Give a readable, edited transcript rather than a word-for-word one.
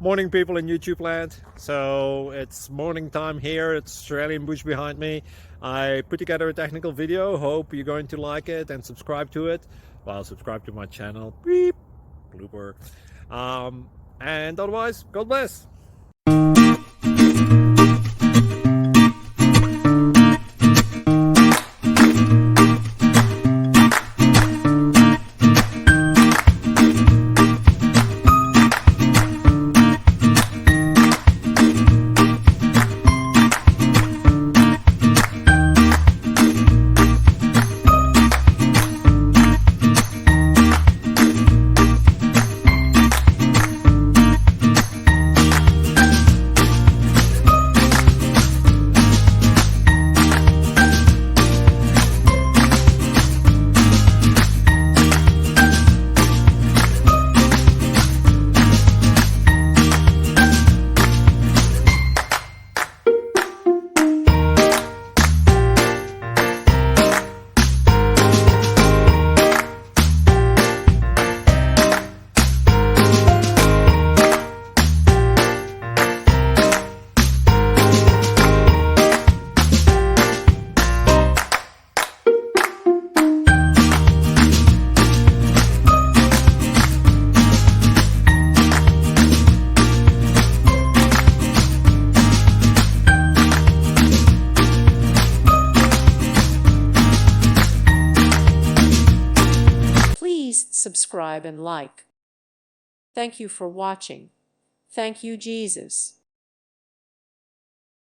Morning, people in YouTube land. So it's morning time here. It's Australian bush behind me. I put together a technical video. Hope you're going to like it and subscribe to it. Well, subscribe to my channel. Beep. Blooper. And otherwise, God bless. Please subscribe and like. Thank you for watching. Thank you, Jesus.